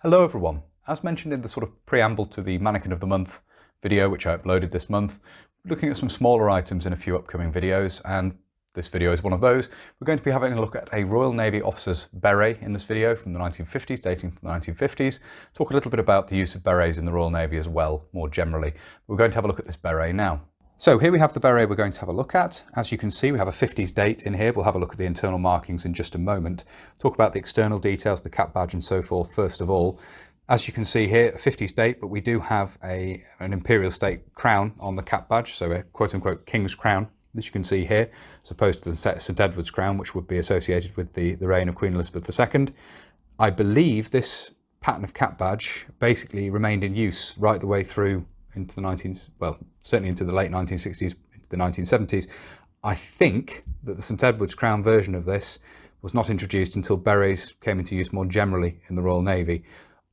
Hello everyone. As mentioned in the sort of preamble to the Mannequin of the Month video, which I uploaded this month, we're looking at some smaller items in a few upcoming videos, and this video is one of those. We're going to be having a look at a Royal Navy officer's beret in this video from the 1950s, dating from the 1950s. Talk a little bit about the use of berets in the Royal Navy as well, more generally. We're going to have a look at this beret now. So here we have the beret we're going to have a look at. As you can see, we have a 50s date in here. We'll have a look at the internal markings in just a moment. Talk about the external details, the cap badge and so forth first of all. As you can see here, a 50s date, but we do have an Imperial State crown on the cap badge, so a quote-unquote King's crown, as you can see here, as opposed to the St Edward's crown, which would be associated with the reign of Queen Elizabeth II. I believe this pattern of cap badge basically remained in use right the way through into the certainly into the late 1960s, the 1970s. I think that the St Edward's crown version of this was not introduced until berets came into use more generally in the Royal Navy.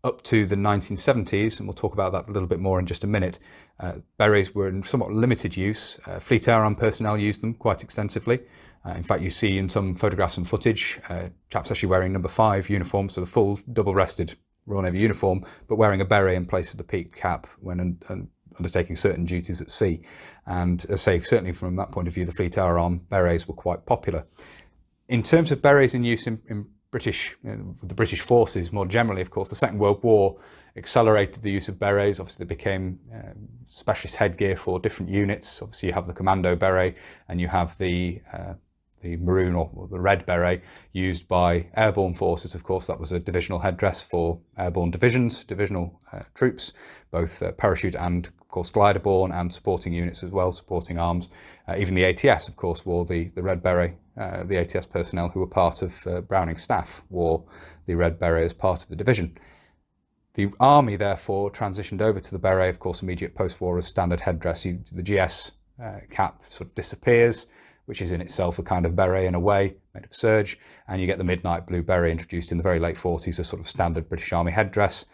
Up to the 1970s, and we'll talk about that a little bit more in just a minute, berets were in somewhat limited use. Fleet Air Arm personnel used them quite extensively. In fact, you see in some photographs and footage, chaps actually wearing number 5 uniform, so the full double-breasted Royal Navy uniform, but wearing a beret in place of the peaked cap when undertaking certain duties at sea. And as I say, certainly from that point of view, the Fleet Air Arm berets were quite popular. In terms of berets in use in the British forces more generally, of course, the Second World War accelerated the use of berets. Obviously, they became specialist headgear for different units. Obviously, you have the commando beret and you have the maroon or the red beret used by airborne forces. Of course, that was a divisional headdress for airborne divisions, divisional troops, both parachute and, of course, glider-borne and supporting units as well, supporting arms. Even the ATS, of course, wore the red beret. The ATS personnel who were part of Browning's staff wore the red beret as part of the division. The Army, therefore, transitioned over to the beret, of course, immediate post-war as standard headdress. The GS cap sort of disappears, which is in itself a kind of beret in a way, made of serge, and you get the midnight blue beret introduced in the very late 40s as sort of standard British Army headdress,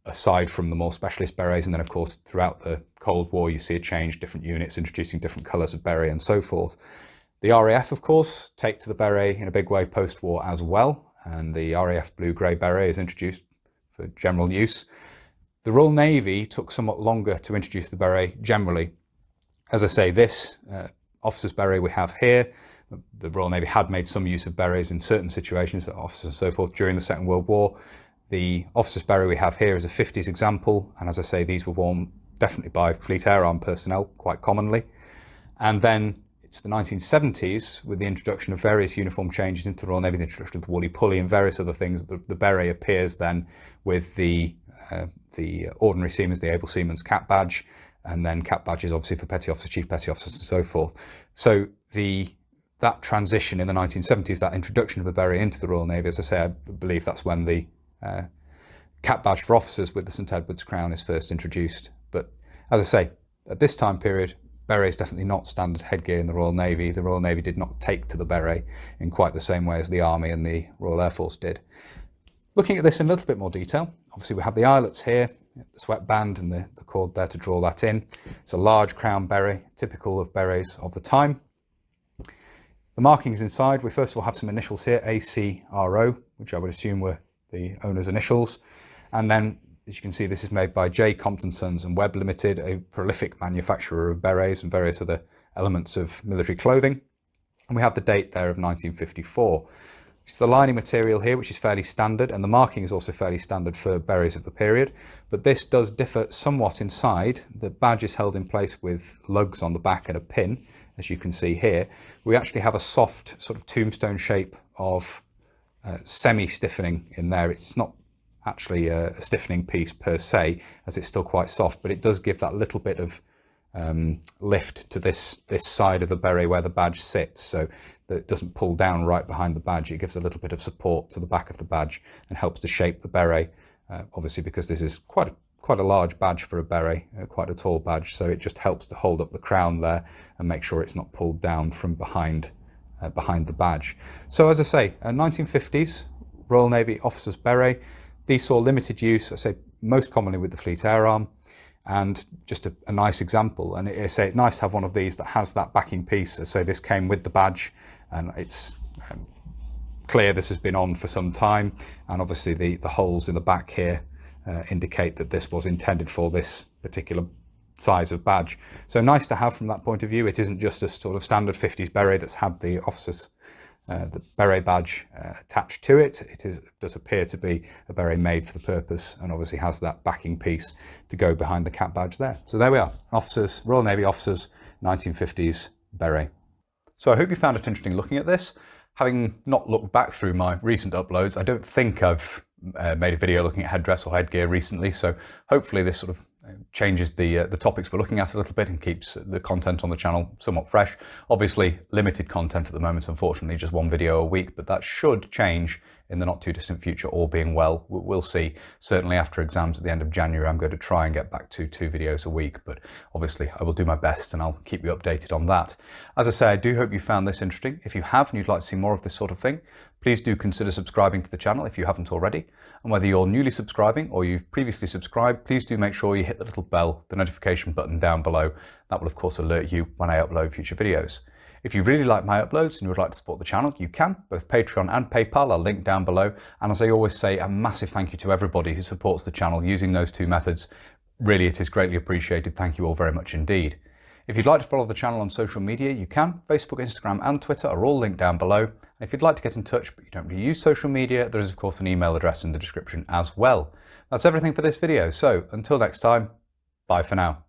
aside from the more specialist berets. And then, of course, throughout the Cold War, you see a change, different units introducing different colours of beret and so forth. The RAF, of course, take to the beret in a big way post-war as well, and the RAF blue-grey beret is introduced for general use. The Royal Navy took somewhat longer to introduce the beret generally. As I say, this officer's beret we have here, the Royal Navy had made some use of berets in certain situations, officers and so forth, during the Second World War. The officer's beret we have here is a 50s example, and as I say, these were worn definitely by Fleet Air Arm personnel quite commonly. And then it's the 1970s, with the introduction of various uniform changes into the Royal Navy, the introduction of the woolly pulley and various other things. The beret appears then with the ordinary seamen's, the able seaman's cap badge, and then cap badges obviously for petty officers, chief petty officers and so forth. So that transition in the 1970s, that introduction of the beret into the Royal Navy, as I say, I believe that's when the cap badge for officers with the St Edward's crown is first introduced. But as I say, at this time period, beret is definitely not standard headgear in the Royal Navy. The Royal Navy did not take to the beret in quite the same way as the Army and the Royal Air Force did. Looking at this in a little bit more detail, obviously we have the eyelets here, the sweatband and the cord there to draw that in. It's a large crown beret, typical of berets of the time. The markings inside, we first of all have some initials here, ACRO, which I would assume were the owner's initials. And then, as you can see, this is made by J. Compton Sons and Webb Limited, a prolific manufacturer of berets and various other elements of military clothing. And we have the date there of 1954. It's the lining material here, which is fairly standard, and the marking is also fairly standard for berets of the period. But this does differ somewhat inside. The badge is held in place with lugs on the back and a pin, as you can see here. We actually have a soft sort of tombstone shape of semi-stiffening in there. It's not actually a stiffening piece per se, as it's still quite soft, but it does give that little bit of lift to this side of the beret where the badge sits, so that it doesn't pull down right behind the badge. It gives a little bit of support to the back of the badge and helps to shape the beret, obviously because this is quite a large badge for a beret, quite a tall badge, so it just helps to hold up the crown there and make sure it's not pulled down from behind the badge. So as I say, 1950s Royal Navy officer's beret. These saw limited use, I say most commonly with the Fleet Air Arm, and just a nice example. And I say it's nice to have one of these that has that backing piece. So this came with the badge, and it's clear this has been on for some time. And obviously the holes in the back here indicate that this was intended for this particular size of badge. So nice to have from that point of view. It isn't just a sort of standard 50s beret that's had the officer's the beret badge attached to it. It does appear to be a beret made for the purpose, and obviously has that backing piece to go behind the cap badge there. So there we are, officers, Royal Navy officers, 1950s beret. So I hope you found it interesting looking at this. Having not looked back through my recent uploads, I don't think I've made a video looking at headdress or headgear recently, so hopefully this sort of changes the topics we're looking at a little bit and keeps the content on the channel somewhat fresh. Obviously limited content at the moment, unfortunately, just one video a week, but that should change in the not too distant future, all being well. We'll see. Certainly after exams at the end of January, I'm going to try and get back to 2 videos a week, but obviously I will do my best and I'll keep you updated on that. As I say, I do hope you found this interesting. If you have and you'd like to see more of this sort of thing, please do consider subscribing to the channel if you haven't already. And whether you're newly subscribing or you've previously subscribed, please do make sure you hit the little bell, the notification button down below. That will of course alert you when I upload future videos. If you really like my uploads and you would like to support the channel, you can. Both Patreon and PayPal are linked down below. And as I always say, a massive thank you to everybody who supports the channel using those 2 methods. Really, it is greatly appreciated. Thank you all very much indeed. If you'd like to follow the channel on social media, you can. Facebook, Instagram and Twitter are all linked down below. And if you'd like to get in touch but you don't really use social media, there is of course an email address in the description as well. That's everything for this video. So until next time, bye for now.